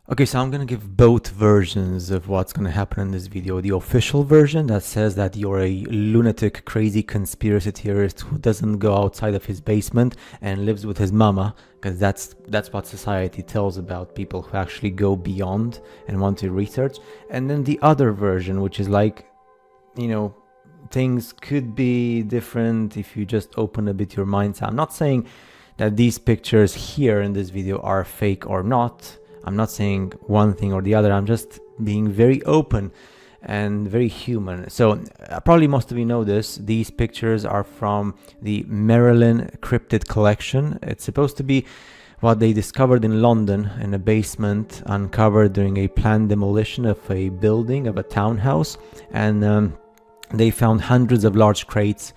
Okay, so I'm gonna give both versions of what's gonna happen in this video. The official version that says that you're a lunatic, crazy conspiracy theorist who doesn't go outside of his basement and lives with his mama, because that's what society tells about people who actually go beyond and want to research. And then the other version, which is like, you know, things could be different if you just open a bit your minds. I'm not saying that these pictures here in this video are fake or not. I'm not saying one thing or the other. I'm just being very open and very human. So probably most of you know this. These pictures are from the Merlin Cryptid collection. It's supposed to be what they discovered in London in a basement, uncovered during a planned demolition of a building, of a townhouse. And they found hundreds of large crates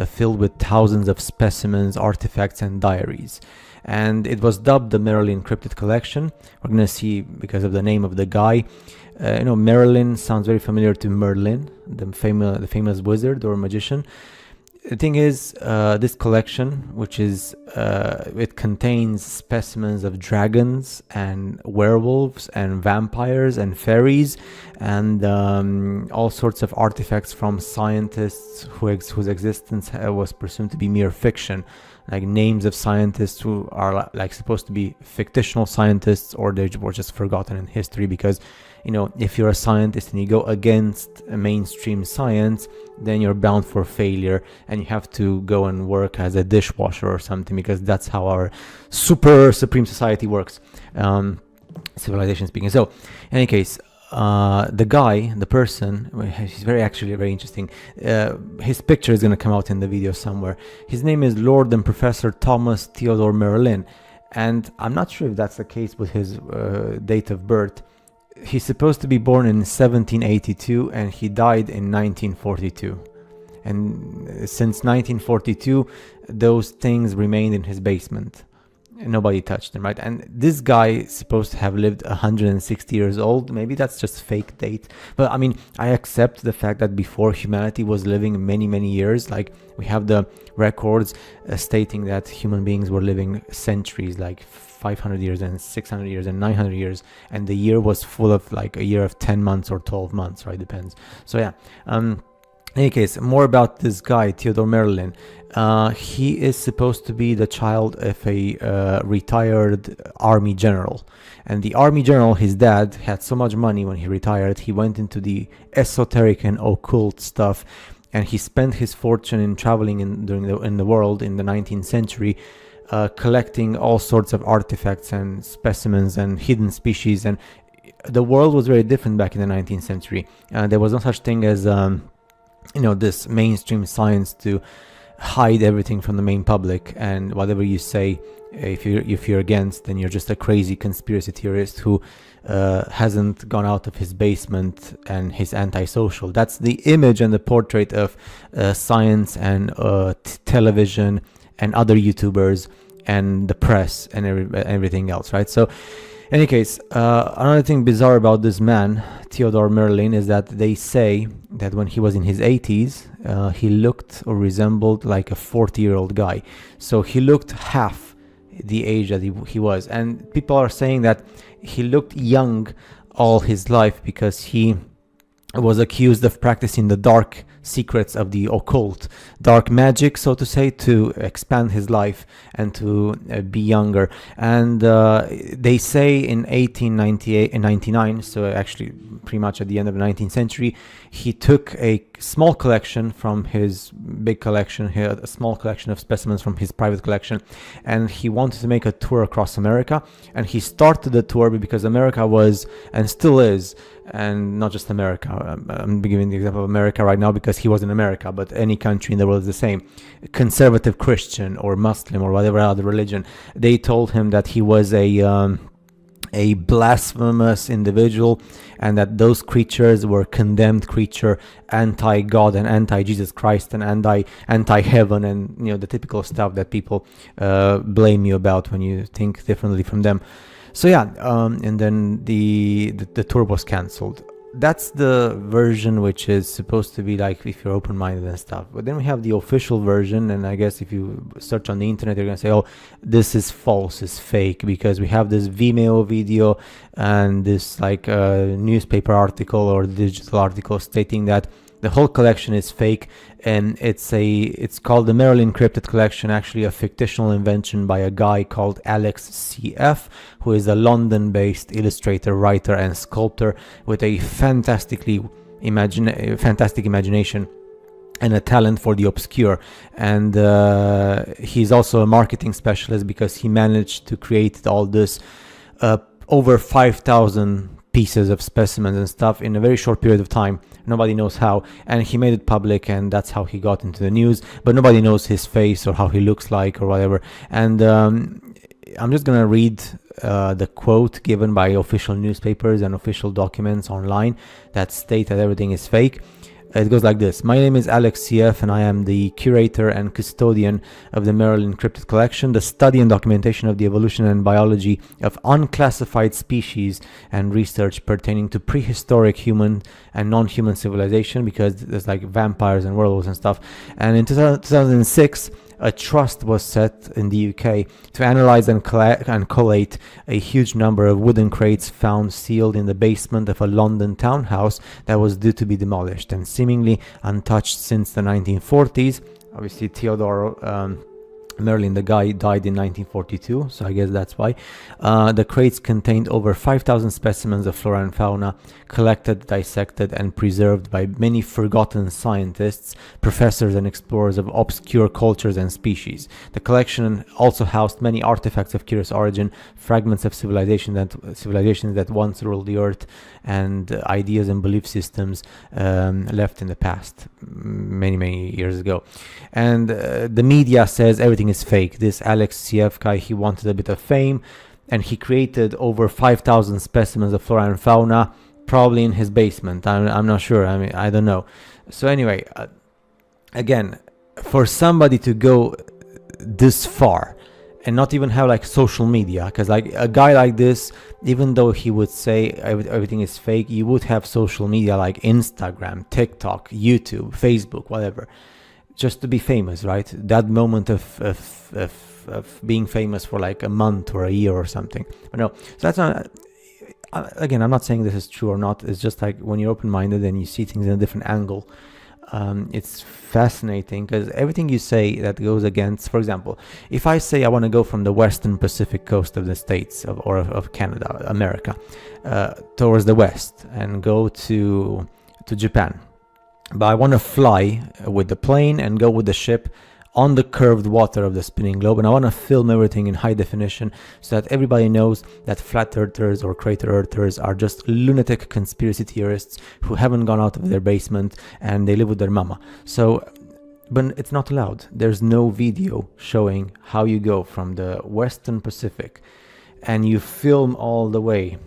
filled with thousands of specimens, artifacts, and diaries. And it was dubbed the Merlin Cryptid Collection. We're going to see because of the name of the guy. Merlin sounds very familiar to Merlin, the famous wizard or magician. The thing is, this collection, which is, it contains specimens of dragons and werewolves and vampires and fairies and all sorts of artifacts from scientists whose existence was presumed to be mere fiction, like names of scientists who are like supposed to be fictional scientists, or they were just forgotten in history because, you know, if you're a scientist and you go against mainstream science, then you're bound for failure and you have to go and work as a dishwasher or something, because that's how our supreme society works, civilization speaking. So in any case, the guy, the person, he's actually very interesting. His picture is going to come out in the video somewhere. His name is Lord and Professor Thomas Theodore Merlin, and I'm not sure if that's the case with his date of birth. He's supposed to be born in 1782 and he died in 1942. And since 1942, those things remained in his basement. Nobody touched them, right? And this guy is supposed to have lived 160 years old. Maybe that's just fake date. But I mean, I accept the fact that before humanity was living many years. Like we have the records stating that human beings were living centuries, like 500 years and 600 years and 900 years. And the year was full of like a year of 10 months or 12 months, right? Depends. So yeah. In any case, more about this guy, Theodore Merlin. He is supposed to be the child of a retired army general. And the army general, his dad, had so much money when he retired, he went into the esoteric and occult stuff. And he spent his fortune in traveling in the world in the 19th century, collecting all sorts of artifacts and specimens and hidden species. And the world was very different back in the 19th century. There was no such thing as this mainstream science to hide everything from the main public, and whatever you say, if you're against, then you're just a crazy conspiracy theorist who hasn't gone out of his basement and he's antisocial. That's the image and the portrait of science and television and other YouTubers and the press and everything else, right? So in any case, another thing bizarre about this man, Theodore Merlin, is that they say that when he was in his 80s, he looked or resembled like a 40-year-old guy. So he looked half the age that he was. And people are saying that he looked young all his life because he was accused of practicing the dark secrets of the occult, dark magic, so to say, to expand his life and to be younger. And they say in 1898 and 99, so actually pretty much at the end of the 19th century, he took a small collection from his big collection. He had a small collection of specimens from his private collection, and he wanted to make a tour across America. And he started the tour because America was, and still is, and not just America. I'm giving the example of America right now because he was in America, but any country in the world is the same. Conservative Christian or Muslim or whatever other religion, they told him that he was a blasphemous individual, and that those creatures were condemned creature, anti-God and anti-Jesus Christ and anti-heaven, and the typical stuff that people blame you about when you think differently from them. So yeah, and then the tour was cancelled. that's the version which is supposed to be like if you're open-minded and stuff. But then we have the official version, and I guess if you search on the internet, you're gonna say, oh, this is false, it's fake, because we have this Vimeo video and this like newspaper article or digital article stating that the whole collection is fake, and it's called the Merlin Cryptid collection, actually a fictional invention by a guy called Alex CF, who is a London-based illustrator, writer, and sculptor with a fantastic imagination and a talent for the obscure. And he's also a marketing specialist because he managed to create all this over 5,000 pieces of specimens and stuff in a very short period of time. Nobody knows how, and he made it public, and that's how he got into the news, but nobody knows his face or how he looks like or whatever. And I'm just gonna read the quote given by official newspapers and official documents online that state that everything is fake. It goes like this: my name is Alex CF, and I am the curator and custodian of the Merlin Cryptid collection, the study and documentation of the evolution and biology of unclassified species and research pertaining to prehistoric human and non-human civilization, because there's like vampires and werewolves and stuff. And in 2006, a trust was set in the UK to analyze and collate a huge number of wooden crates found sealed in the basement of a London townhouse that was due to be demolished and seemingly untouched since the 1940s. Obviously, Theodore Merlin, the guy, died in 1942, so I guess that's why. The crates contained over 5,000 specimens of flora and fauna, collected, dissected, and preserved by many forgotten scientists, professors, and explorers of obscure cultures and species. The collection also housed many artifacts of curious origin, fragments of civilizations that once ruled the earth, and ideas and belief systems left in the past many years ago. And the media says everything is fake. This Alex CF guy, he wanted a bit of fame, and he created over 5,000 specimens of flora and fauna, probably in his basement. I'm not sure. I mean, I don't know. So anyway, again, for somebody to go this far and not even have like social media, because like a guy like this, even though he would say everything is fake, you would have social media like Instagram, TikTok, YouTube, Facebook, whatever, just to be famous, right? That moment of being famous for like a month or a year or something. But no, so that's not, again, I'm not saying this is true or not. It's just like when you're open-minded and you see things in a different angle, it's fascinating, because everything you say that goes against, for example, if I say I want to go from the western Pacific coast of the States of Canada, America, towards the west and go to Japan, but I want to fly with the plane and go with the ship on the curved water of the spinning globe, and I want to film everything in high definition so that everybody knows that flat earthers or crater earthers are just lunatic conspiracy theorists who haven't gone out of their basement and they live with their mama. So, but it's not allowed. There's no video showing how you go from the western Pacific and you film all the way,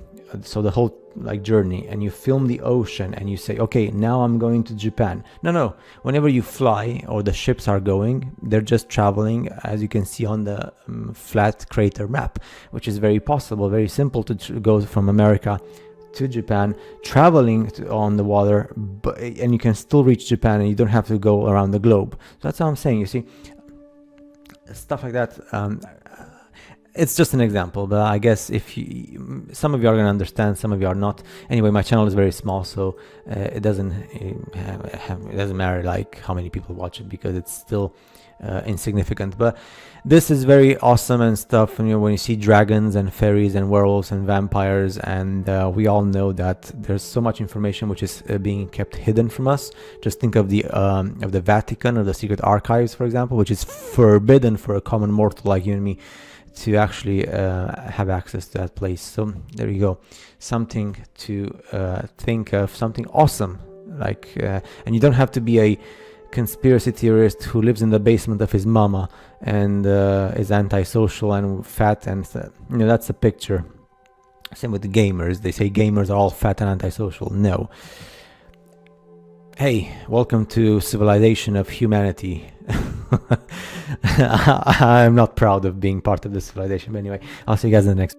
so the whole like journey, and you film the ocean and you say, okay, now I'm going to Japan. No, whenever you fly or the ships are going, they're just traveling, as you can see on the flat crater map, which is very possible, very simple to go from America to Japan, traveling on the water, and you can still reach Japan and you don't have to go around the globe. So that's what I'm saying. You see, stuff like that. It's just an example, but I guess if some of you are going to understand, some of you are not. Anyway, my channel is very small, so it doesn't matter like how many people watch it, because it's still insignificant. But this is very awesome and stuff. And, when you see dragons and fairies and werewolves and vampires, and we all know that there's so much information which is being kept hidden from us. Just think of the Vatican or the secret archives, for example, which is forbidden for a common mortal like you and me to actually have access to that place. So there you go, something to think of, something awesome, like and you don't have to be a conspiracy theorist who lives in the basement of his mama and is antisocial and fat, and that's a picture. Same with the gamers. They say gamers are all fat and antisocial. No. Hey, welcome to civilization of humanity. I'm not proud of being part of this civilization, but anyway, I'll see you guys in the next